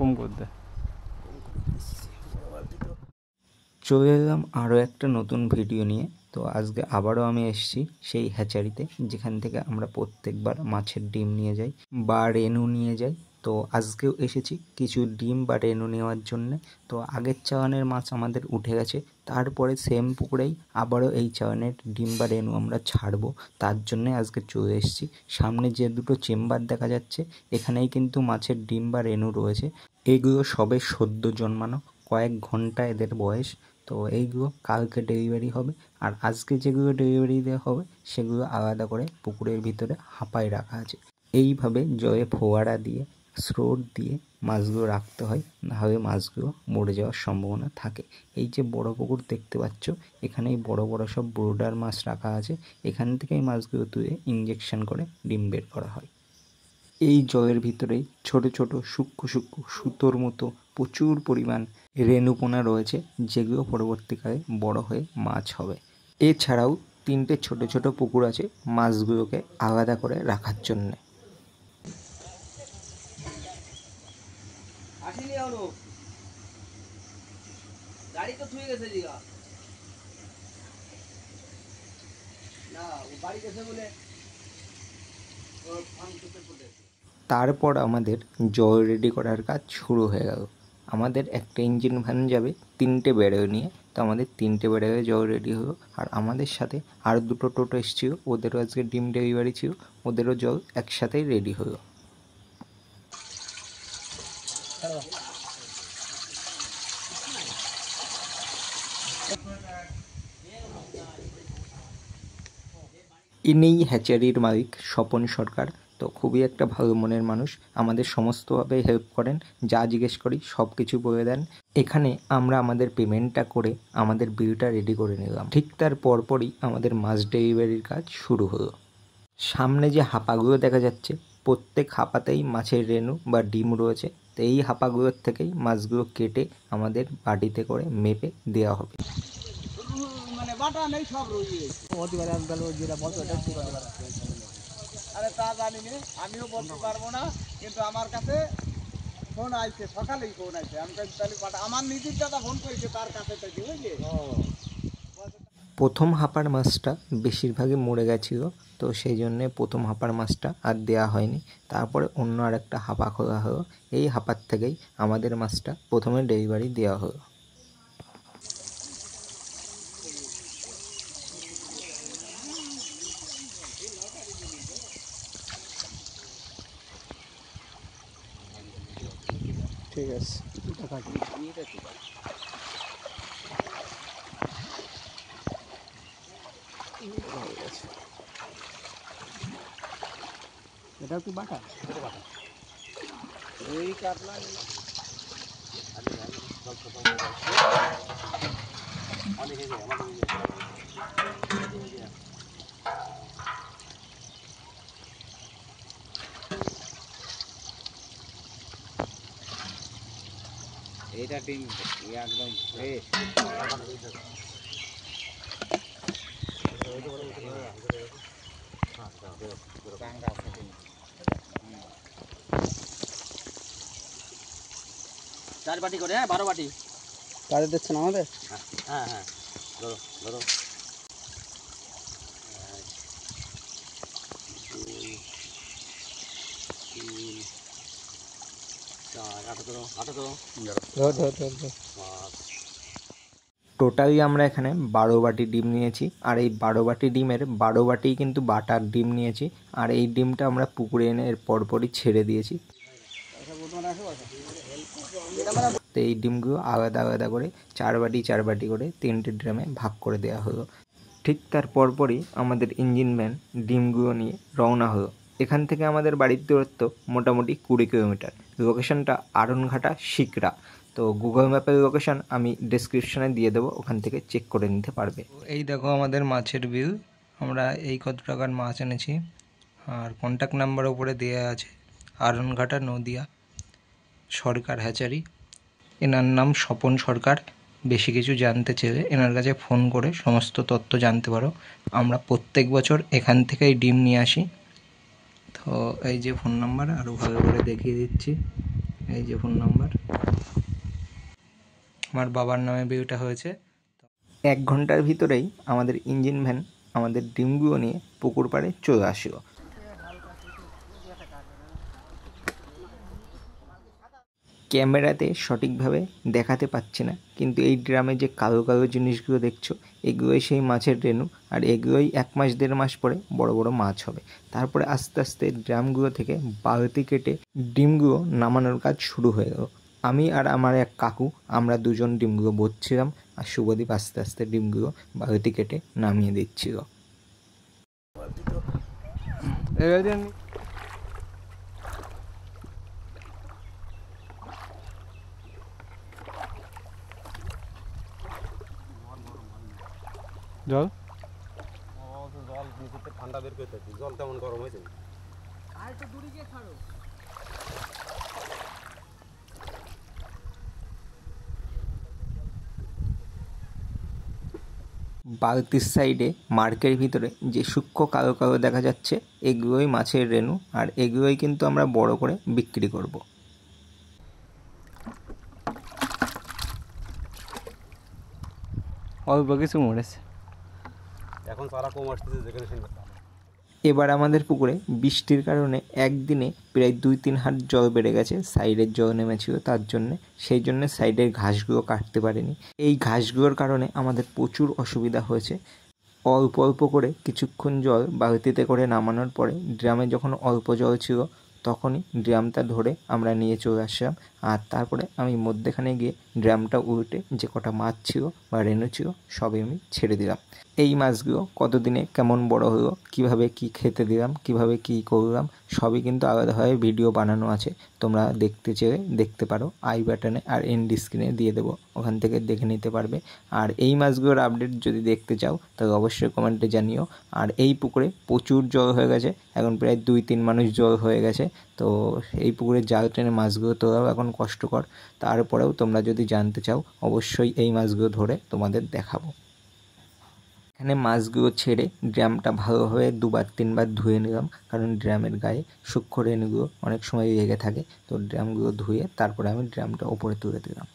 কম করে দে। চলে এলাম আরও একটা নতুন ভিডিও নিয়ে। তো আজকে আবারও আমি এসেছি সেই হ্যাচারিতে, যেখান থেকে আমরা প্রত্যেকবার মাছের ডিম নিয়ে যাই বা রেনু নিয়ে যাই। তো আজকেও এসেছি কিছু ডিম বা রেনু নেওয়ার জন্যে। তো আগের চাওয়ানের মাছ আমাদের উঠে গেছে, তারপরে সেম পুকুরেই আবারও এই চাওয়ানের ডিম বা রেনু আমরা ছাড়বো। তার জন্যে আজকে চলে এসেছি। সামনে যে দুটো চেম্বার দেখা যাচ্ছে, এখানেই কিন্তু মাছের ডিম বা রেনু রয়েছে। এইগুলো সবে সদ্য জন্মানো, কয়েক ঘন্টা এদের বয়স। তো এইগুলো কালকে ডেলিভারি হবে, আর আজকে যেগুলো ডেলিভারি দেওয়া হবে সেগুলো আলাদা করে পুকুরের ভিতরে হাঁপায় রাখা আছে। এইভাবে জলে ফোয়ারা দিয়ে, স্রোত দিয়ে মাছগুলো রাখতে হয়, নাহলে মাছগুলো মরে যাওয়ার সম্ভাবনা থাকে। এই যে বড় পুকুর দেখতে পাচ্ছ, এখানেই বড় বড় সব ব্রোডার মাছ রাখা আছে। এখান থেকেই মাছগুলো তুলে ইঞ্জেকশন করে ডিম বের করা হয়। এই জলের ভিতরেই ছোট ছোট সূক্ষ্ম সূক্ষ্ম সুতোর মতো প্রচুর পরিমাণ রেণুপোনা রয়েছে, যেগুলো পরবর্তীকালে বড় হয়ে মাছ হবে। এছাড়াও 3টে ছোট ছোট পুকুর আছে মাছগুলোকে আলাদা করে রাখার জন্যে। তারপর আমাদের জল রেডি করার কাজ শুরু হয়ে গেল। আমাদের একটা ইঞ্জিন ভ্যান যাবে 3টে ব্যারেল নিয়ে। তো আমাদের 3টে ব্যারেলে জল রেডি হলো, আর আমাদের সাথে আর দুটো টোটো এসেছিলো, ওদেরও আজকে ডিম ডেলিভারি ছিল, ওদেরও জল একসাথেই রেডি হলো। ইনিই হ্যাচারির মালিক স্বপন সরকার। তো খুবই একটা ভালো মনের মানুষ, আমাদের সমস্তভাবে হেল্প করেন, যা জিজ্ঞেস করি সব কিছু বলে দেন। এখানে আমরা আমাদের পেমেন্টটা করে আমাদের বিলটা রেডি করে নিলাম। ঠিক তার পরপরই আমাদের মাছ ডেলিভারির কাজ শুরু হলো। সামনে যে হাঁপাগুলো দেখা যাচ্ছে, প্রত্যেক হাঁপাতেই মাছের রেণু বা ডিম রয়েছে। তো এই হাঁপাগুলোর থেকেই মাছগুলো কেটে আমাদের বাটিতে করে মেপে দেওয়া হবে। আমিও বলতে পারবো না, কিন্তু আমার কাছে ফোন আইছে, সকালেই ফোন আইছে। আমি তাহলে আমার নিজের দাদা ফোন করেছে তার কাছে থেকে, বুঝলি। প্রথম হাঁপার মাছটা বেশিরভাগই মরে গেছিলো, তো সেই জন্যে প্রথম হাঁপার মাছটা আর দেওয়া হয়নি। তারপরে অন্য আর একটা হাঁপা খোলা হলো, এই হাঁপার থেকেই আমাদের মাছটা প্রথমে ডেলিভারি দেওয়া হলো। ঠিক আছে, এটা কি বাটা? এই কাতলা এটা ডিম একদম ফ্রেশ। চার বাটি করে, হ্যাঁ 12 বাটি কাজে দিচ্ছেন আমাদের। হ্যাঁ হ্যাঁ, ধরো ধরো। টোটালি আমরা এখানে 12 বাটি ডিম নিয়েছি, আর এই 12 বাটি ডিমের 12 বাটিই কিন্তু বাটার ডিম নিয়েছি। আর এই ডিমটা আমরা পুকুরে এনে এর পরপরই ছেড়ে দিয়েছি। তো এই ডিমগুলো আলাদা আলাদা করে 4 বাটি করে 3টে ড্রামে ভাগ করে দেওয়া হলো। ঠিক তার পরপরই আমাদের ইঞ্জিন ভ্যান ডিমগুলো নিয়ে রওনা হলো। এখান থেকে আমাদের বাড়ির দূরত্ব মোটামুটি 20 কিলোমিটার। লোকেশনটা আরনঘাটা শিকরা। তো গুগল ম্যাপের লোকেশন আমি ডেসক্রিপশনে দিয়ে দেবো, ওখান থেকে চেক করে নিতে পারবে। এই দেখো আমাদের মাছের বিল, আমরা এই কত টাকার মাছ এনেছি, আর কন্ট্যাক্ট নাম্বার ওপরে দেওয়া আছে। আরনঘাটা নদিয়া সরকার হ্যাচারি। এনার নাম স্বপন সরকার। বেশি কিছু জানতে চাইলে এনার কাছে ফোন করে সমস্ত তথ্য জানতে পারো। আমরা প্রত্যেক বছর এখান থেকেই ডিম নিয়ে আসি। তো এই যে ফোন নাম্বার আরও ভালো করে দেখিয়ে দিচ্ছি, এই যে ফোন নাম্বার, আমার বাবার নামে বিলটা হয়েছে। 1 ঘন্টার ভিতরেই আমাদের ইঞ্জিন ভ্যান আমাদের ডিমগুলো নিয়ে পুকুর পাড়ে চলে আসলো। ক্যামেরাতে সঠিকভাবে দেখাতে পাচ্ছি না, কিন্তু এই ড্রামে যে কালো কালো জিনিসগুলো দেখছো এগুলোই সেই মাছের রেণু, আর এগুলোই 1 মাস 1.5 মাস পরে বড় বড় মাছ হবে। তারপরে আস্তে আস্তে ড্রামগুলো থেকে বালতি কেটে ডিমগুলো নামানোর কাজ শুরু হয়ে গেল। আমি আর আমার এক কাকু আমরা দুজন ডিমগুলো বসছিলাম, আর শুভদীপ আস্তে আস্তে ডিমগুলো বালতি কেটে নামিয়ে দিচ্ছিল। জল জল নিচে ঠান্ডা বের করতে জল তেমন গরম হয়েছে। আর তো দূরে গিয়ে ছাড়ো। বালতির সাইডে মার্কের ভিতরে যে সূক্ষ্ম কালো কালো দেখা যাচ্ছে এগুলোই মাছের রেণু, আর এগুলোই কিন্তু আমরা বড় করে বিক্রি করব। অল্প কিছু মরেছে, এখন চারা কম আসতেছে যেখানে সেখানে। এবার আমাদের পুকুরে বৃষ্টির কারণে একদিনে প্রায় 2-3 হাত জল বেড়ে গেছে, সাইডের জল নেমেছিল তার জন্যে, সেই জন্য সাইডের ঘাসগুলো কাটতে পারেনি। এই ঘাসগুলোর কারণে আমাদের প্রচুর অসুবিধা হয়েছে। অল্প অল্প করে কিছুক্ষণ জল বালতিতে করে নামানোর পরে ড্রামে যখন অল্প জল ছিল তখনই ড্রামটা ধরে আমরা নিয়ে চলে আসলাম, আর তারপরে আমি মধ্যেখানে গিয়ে ড্রামটা উল্টে যে কটা মাছ ছিল বা রেণু ছিল সবই আমি ছেড়ে দিলাম। এই মাছগুলো কতদিনে কেমন বড় হলো, কিভাবে কি খেতে দিলাম, কিভাবে কি করলাম সবই কিন্তু আলাদাভাবে ভিডিও বানানো আছে, তোমরা দেখতে চেয়ে দেখতে পারো। আই বাটনে আর এন্ড স্ক্রিনে দিয়ে দেবো, ওখান থেকে দেখে নিতে পারবে। আর এই মাছগুলোর আপডেট যদি দেখতে চাও তাহলে অবশ্যই কমেন্টে জানিও। আর এই পুকুরে প্রচুর জল হয়ে গেছে, এখন প্রায় 2-3 মানুষ জল হয়ে গেছে, তো এই পুকুরে জাল টেনে মাছগুলো তোলাও এখন কষ্টকর। তারপরেও তোমরা যদি জানতে চাও অবশ্যই এই মাছগুলো ধরে তোমাদের দেখাবো। এখানে মাছগুলো ছেড়ে ড্রামটা ভালোভাবে 2-3 বার ধুয়ে নিলাম, কারণ ড্রামের গায়ে সূক্ষ্ম রেণুগুলো অনেক সময় লেগে থাকে। তো ড্রামগুলো ধুয়ে তারপরে আমি ড্রামটা ওপরে তুলে দিলাম।